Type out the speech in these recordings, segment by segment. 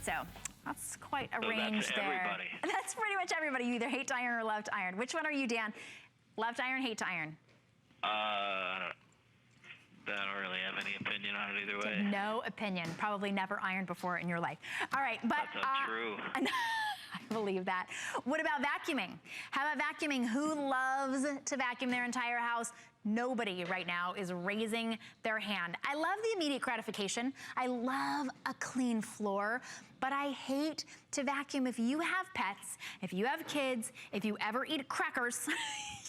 So that's quite a range that's there. everybody. That's pretty much everybody. You either hate to iron or love to iron. Which one are you, Dan? Love to iron, hate to iron? I don't really have any opinion on it either way. No opinion. Probably never ironed before in your life. All right, but That's not true. I believe that. What about vacuuming? How about vacuuming? Who loves to vacuum their entire house? Nobody right now is raising their hand. I love the immediate gratification. I love a clean floor, but I hate to vacuum. If you have pets, if you have kids, if you ever eat crackers,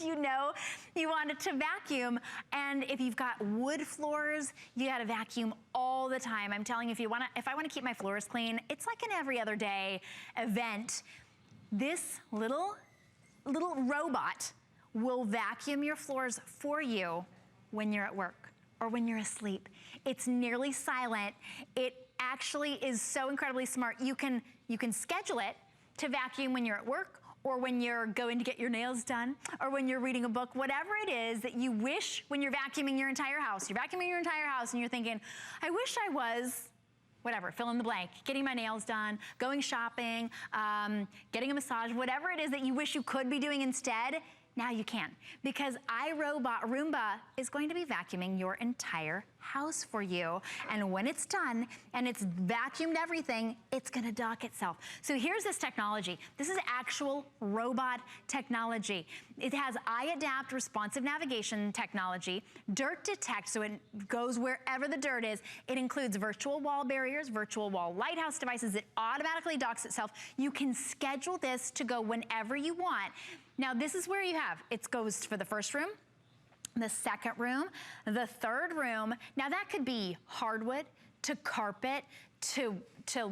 you know you want it to vacuum. And if you've got wood floors, you gotta vacuum all the time. I'm telling you, if I wanna keep my floors clean, it's like an every other day event. This little robot will vacuum your floors for you when you're at work or when you're asleep. It's nearly silent. It actually is so incredibly smart. You can schedule it to vacuum when you're at work or when you're going to get your nails done or when you're reading a book, whatever it is that you wish when you're vacuuming your entire house. You're vacuuming your entire house and you're thinking, I wish I was whatever, fill in the blank, getting my nails done, going shopping, getting a massage, whatever it is that you wish you could be doing instead, now you can, because iRobot Roomba is going to be vacuuming your entire house for you. And when it's done and it's vacuumed everything, it's gonna dock itself. So here's this technology. This is actual robot technology. It has iAdapt responsive navigation technology, dirt detect, so it goes wherever the dirt is. It includes virtual wall barriers, virtual wall lighthouse devices. It automatically docks itself. You can schedule this to go whenever you want. Now this is where you have, it goes for the first room, the second room, the third room. Now that could be hardwood to carpet to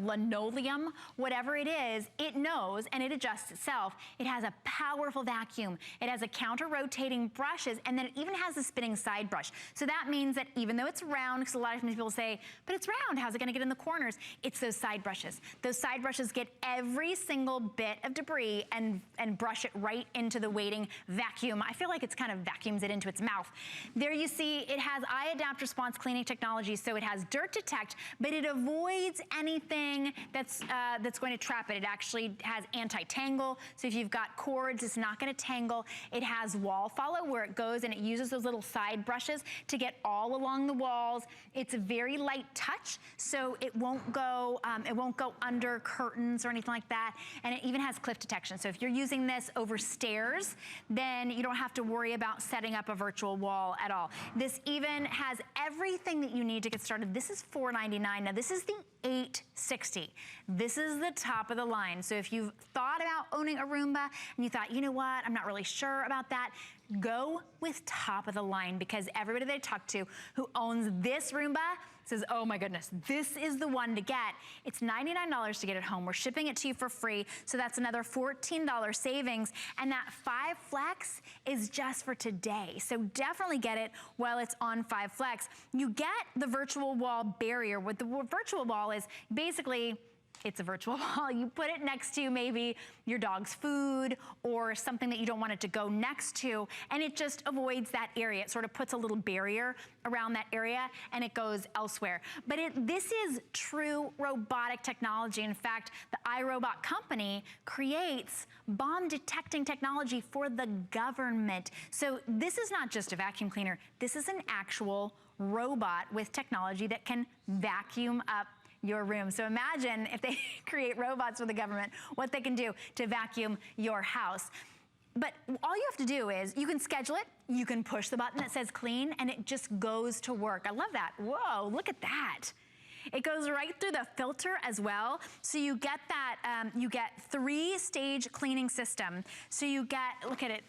linoleum, whatever it is, it knows and it adjusts itself. It has a powerful vacuum. It has a counter-rotating brushes, and then it even has a spinning side brush. So that means that even though it's round, because a lot of times people say, but it's round, how's it gonna get in the corners? It's those side brushes. Those side brushes get every single bit of debris and brush it right into the waiting vacuum. I feel like it's kind of vacuums it into its mouth. There you see, it has iAdapt response cleaning technology, so it has dirt detect, but it avoids anything that's going to trap it. It actually has anti-tangle, so if you've got cords, it's not gonna tangle. It has wall follow, where it goes and it uses those little side brushes to get all along the walls. It's a very light touch, so it won't go under curtains or anything like that. And it even has cliff detection. So if you're using this over stairs, then you don't have to worry about setting up a virtual wall at all. This even has everything that you need to get started. This is $499. Now this is the 860. This is the top of the line. So if you've thought about owning a Roomba and you thought, you know what, I'm not really sure about that, go with top of the line, because everybody that I talk to who owns this Roomba says, oh my goodness, this is the one to get. It's $99 to get it home. We're shipping it to you for free, so that's another $14 savings, and that 5 Flex is just for today. So definitely get it while it's on 5 Flex. You get the virtual wall barrier. What the virtual wall is, basically, it's a virtual wall. You put it next to maybe your dog's food or something that you don't want it to go next to, and it just avoids that area. It sort of puts a little barrier around that area and it goes elsewhere. But this is true robotic technology. In fact, the iRobot company creates bomb detecting technology for the government. So this is not just a vacuum cleaner. This is an actual robot with technology that can vacuum up your room. So imagine if they create robots for the government, what they can do to vacuum your house. But all you have to do is, you can schedule it, you can push the button that says clean, and it just goes to work. I love that. Whoa, look at that. It goes right through the filter as well. So you get that, you get 3-stage cleaning system. So you get, look at it,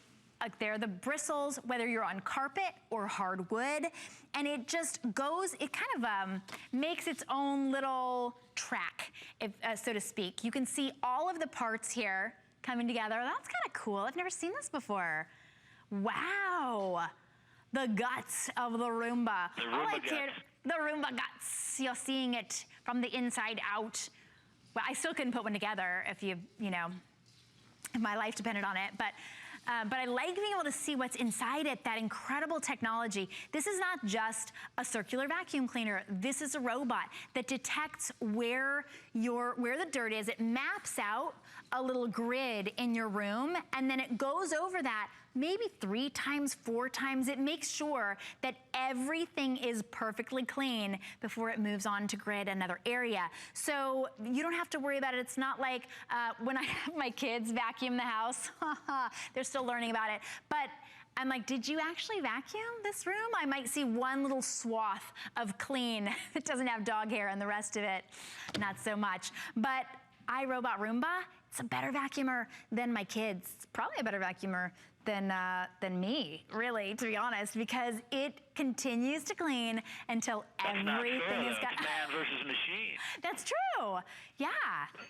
there, the bristles, whether you're on carpet or hardwood, and it just goes, it kind of makes its own little track, if, so to speak. You can see all of the parts here coming together. That's kind of cool. I've never seen this before. Wow. The guts of the Roomba. The Roomba guts. The Roomba guts. You're seeing it from the inside out. Well, I still couldn't put one together if if my life depended on it, but but I like being able to see what's inside it, that incredible technology. This is not just a circular vacuum cleaner. This is a robot that detects where the dirt is. It maps out a little grid in your room, and then it goes over that maybe 3 times, 4 times. It makes sure that everything is perfectly clean before it moves on to grid another area. So you don't have to worry about it. It's not like when I have my kids vacuum the house, they're still learning about it. But I'm like, did you actually vacuum this room? I might see one little swath of clean that doesn't have dog hair, and the rest of it, not so much. But iRobot Roomba, it's a better vacuumer than my kids. It's probably a better vacuumer than me, really, to be honest, because it continues to clean until everything is got. That's man versus machine. That's true. Yeah,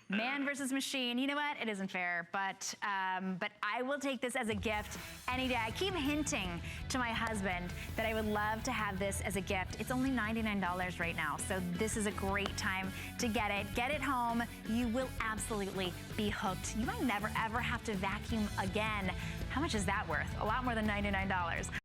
man versus machine. You know what? It isn't fair, but I will take this as a gift any day. I keep hinting to my husband that I would love to have this as a gift. It's only $99 right now, so this is a great time to get it. Get it home. You will absolutely be hooked. You might never ever have to vacuum again. How much is that worth? A lot more than $99.